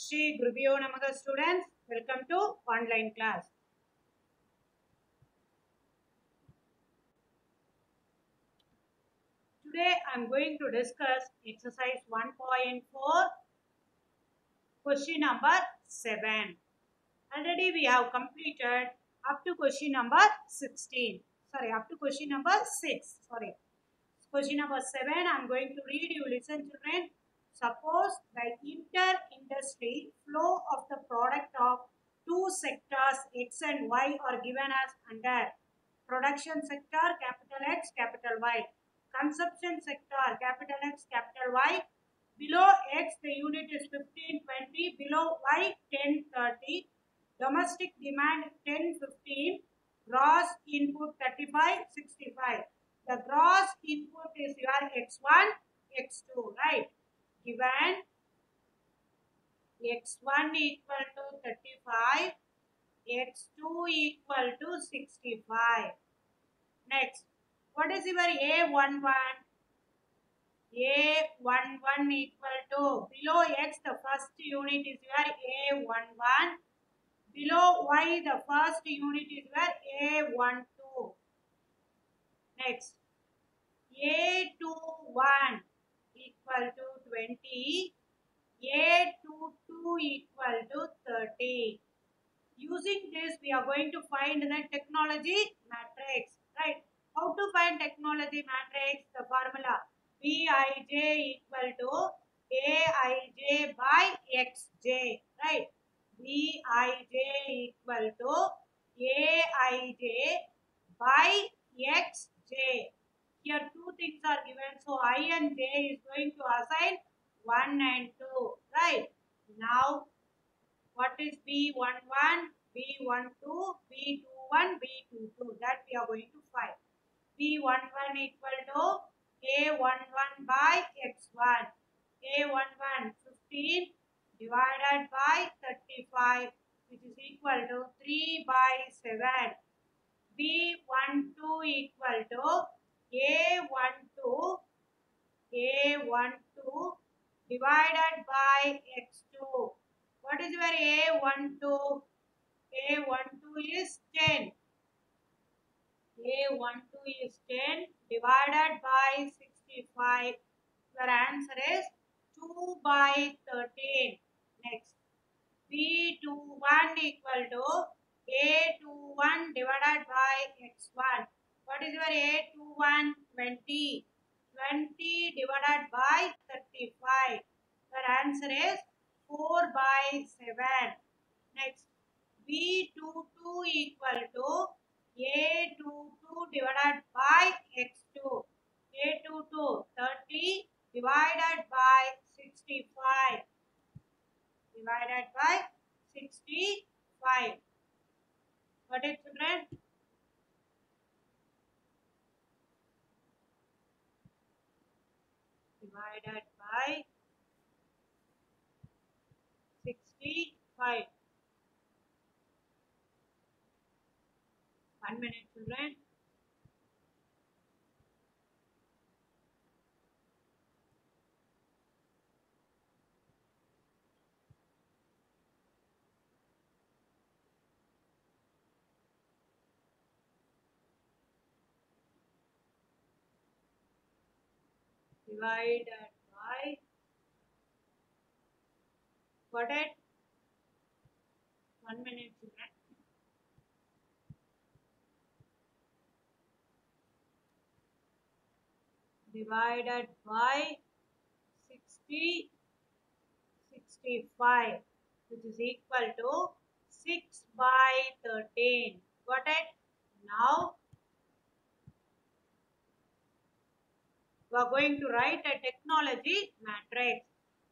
Shri Gurubhyo Namaha students, welcome to online class. Today I am going to discuss exercise 1.4 question number 7. Already we have completed up to question number 16. Up to question number 6. Question number 7 I am going to read. You listen children. Suppose the inter-industry flow of the product of two sectors X and Y are given as under production sector capital X capital Y, consumption sector capital X capital Y. Below X the unit is 1520, below Y 1030, domestic demand 1015, gross input 3565. The gross input is your x1, x2, right? Given x1 equal to 35, x2 equal to 65. Next, what is your A11? A11 equal to, below x the first unit is your A11. Below y the first unit is your A12. Next, A21 equal to 20, A22 equal to 30. Using this, we are going to find the technology matrix, right? How to find technology matrix? The formula Bij equal to Aij by Xj, right? Bij equal to Aij by Xj. Here two things are given, so I and j is going to assign 1 and 2, right? Now, what is B11, B12, B21, B22? That we are going to find. B11 equal to A11 by X1. A11 15 divided by 35, which is equal to 3 by 7. B12 equal to A12 divided by X2. What is your A12? A12 is 10. A12 is 10 divided by 65. Your answer is 2 by 13. Next, B21 equal to A21 divided by X1. What is your A21? 20. 20 divided by 35. Your answer is 4 by 7. Next, B22 equal to A22 divided by X2. A22 30 divided by 65. Divided by 65. What is children? Divided by 65. 1 minute children. Divided by what it? 1 minute children. Divided by 60, 65, which is equal to 6 by 13. Got it? Now, we are going to write a technology matrix.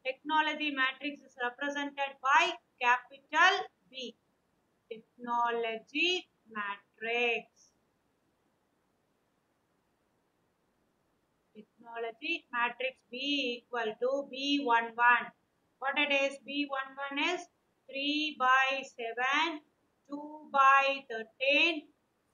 Technology matrix is represented by capital B. Technology matrix. Technology matrix B equal to B11. What it is? B11 is 3 by 7, 2 by 13,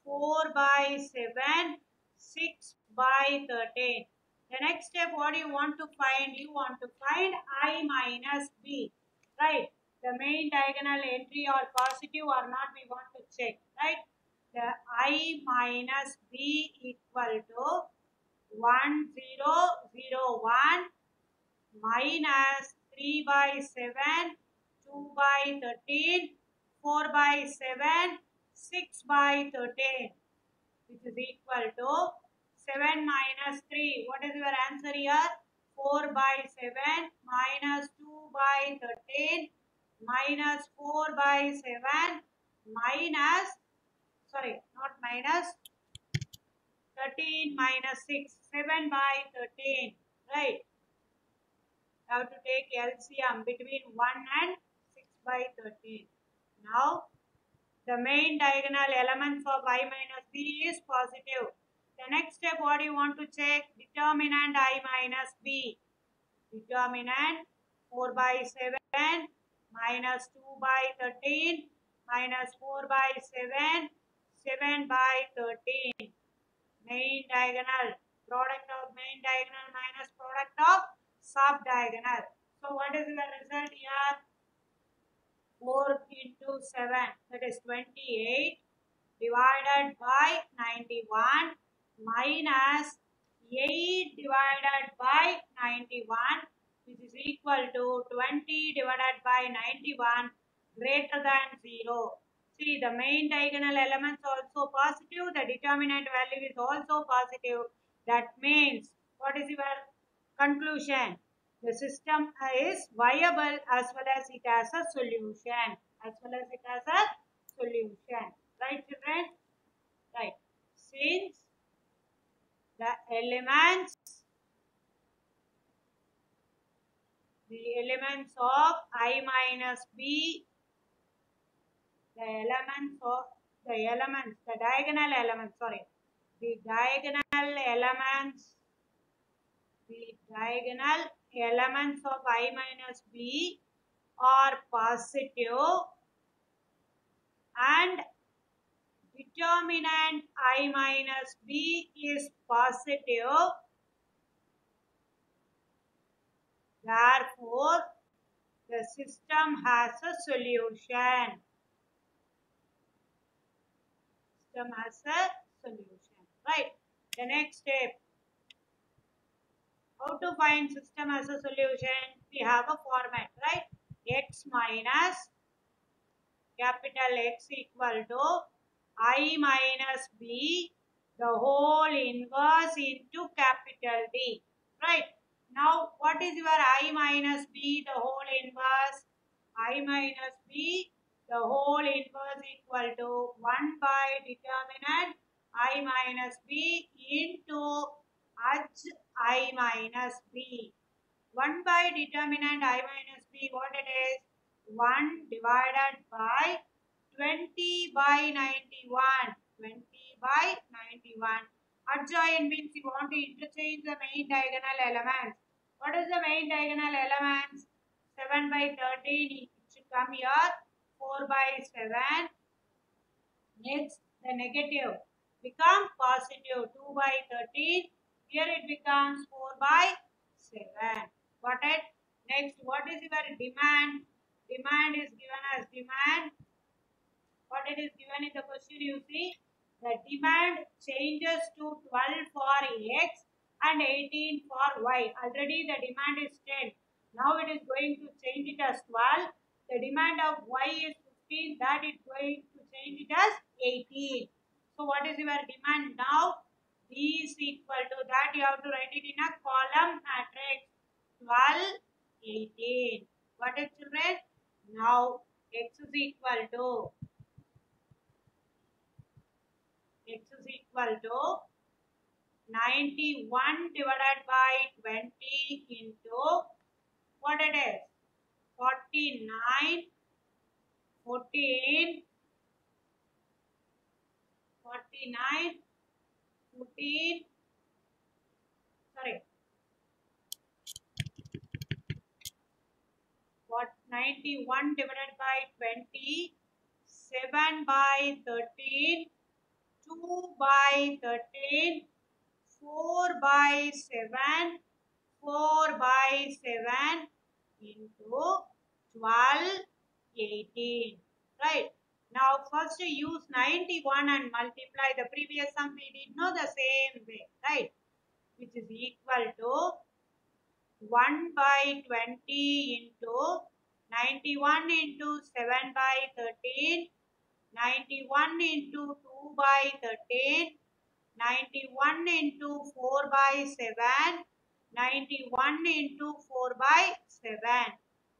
4 by 7, 6 by 13. The next step, what you want to find? You want to find I minus B, right? the main diagonal entry or positive or not, we want to check, right? The I minus B equal to 1 0 0 1 minus 3 by 7, 2 by 13, 4 by 7, 6 by 13, which is equal to 7 minus 3. What is your answer here? 4 by 7 minus 2 by 13 minus 4 by 7 minus, sorry, not minus, 13 minus 6, 7 by 13, right? Have to take LCM between 1 and 6 by 13. Now, the main diagonal elements of I minus B is positive. The next step, what do you want to check? Determinant I minus B. Determinant 4 by 7 minus 2 by 13 minus 4 by 7, 7 by 13. Main diagonal, product of main diagonal minus product of sub-diagonal. So what is your result here? 4 into 7, that is 28, divided by 91 minus 8 divided by 91, which is equal to 20 divided by 91 greater than 0. See, the main diagonal elements also positive, the determinant value is also positive. That means, what is your conclusion? The system is viable as well as it has a solution. As well as it has a solution. Right, children? Right. Since the elements of I minus B, the diagonal elements, sorry, the diagonal elements of I minus B are positive and determinant I minus B is positive. Therefore, the system has a solution. System has a solution. Right. The next step. How to find system as a solution? We have a format, right? X minus capital X equal to I minus B, the whole inverse into capital D. Right? Now, what is your I minus B, the whole inverse? I minus B, the whole inverse equal to 1 by determinant I minus B into H I minus B. 1 by determinant I minus B, what it is? 1 divided by 20 by 91. 20 by 91. Adjoint means you want to interchange the main diagonal elements. What is the main diagonal elements? 7 by 13, it should come here. 4 by 7. Next, the negative become positive. 2 by 13. Here it becomes 4 by 7. Got it? Next, what is your demand? Demand is given as demand. What it is given in the question, you see, the demand changes to 12 for X and 18 for Y. Already the demand is 10. Now it is going to change it as 12. The demand of Y is 15. That is going to change it as 18. So what is your demand now? B is equal to that. You have to write it in a column matrix. 12, 18. What is, children? Now X is equal to X is equal to 91 divided by 20 into what it is? 49, 14, 49, 14, sorry, what 91 divided by 20, 7 by 13, 2 by 13, 4 by 7, 4 by 7 into 12 18. Right. Now first use 91 and multiply the previous sum we did know the same way. Right. Which is equal to 1 by 20 into 91 into 7 by 13, 91 into 2 by 13, 91 into 4 by 7, 91 into 4 by 7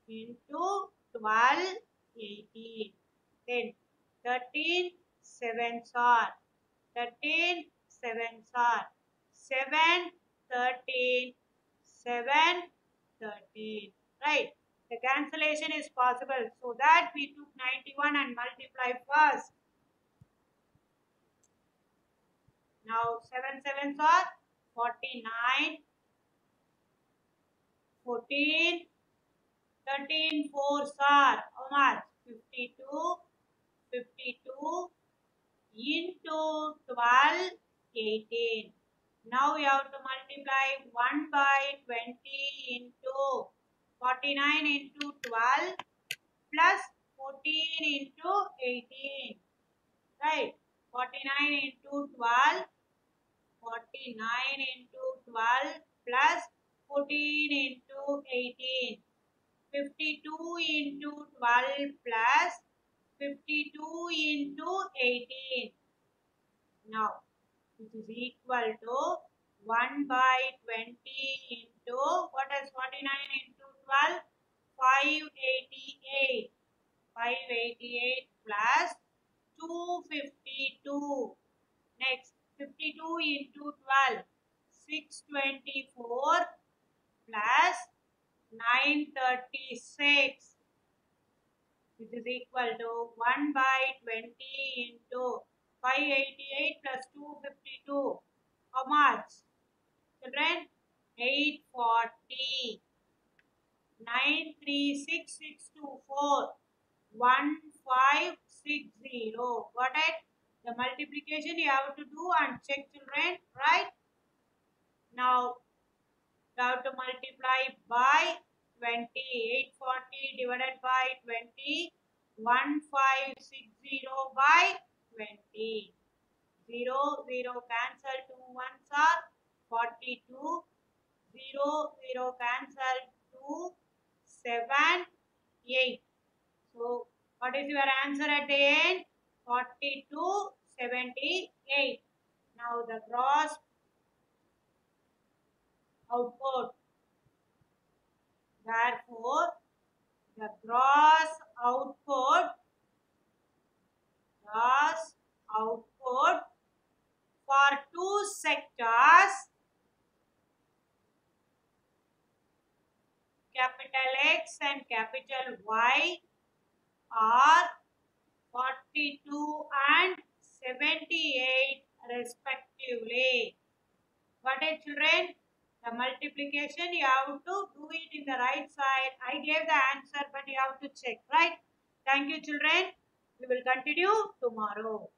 into 12, 18. Then 13 sevens are 13 sevens are 7, 13, 7, 13. Right. The cancellation is possible. So that we took 91 and multiply first. Now 7 sevens are 49, 14, 13 fours are how much? 52, 52 into 12, 18. Now we have to multiply 1 by 20 into 49 into 12 plus 14 into 18. Right? 49 into 12, 49 into 12 plus 14 into 18. 52 into 12 plus 52 into 18. Now, which is equal to 1 by 20 into, what is 49 into 12? 588. 588 plus 252. Next, 52 into 12, 624 plus 936, which is equal to 1 by 20 into 588 plus 252. How much? Children, 840. 936624 1560. Got it? The multiplication you have to do and check, children. Right? Now you have to multiply by 20. 840 divided by 20. 1560 by 20. 0, 0 cancel. 2 ones are 42. 0, 0 cancel. 2, 7, 8. So, what is your answer at the end? 4278. Now, the gross output. Therefore, the gross output for two sectors, capital X and capital Y, are 42 and 78 respectively. Got it, children? The multiplication you have to do it in the right side. I gave the answer, but you have to check, right? Thank you, children. We will continue tomorrow.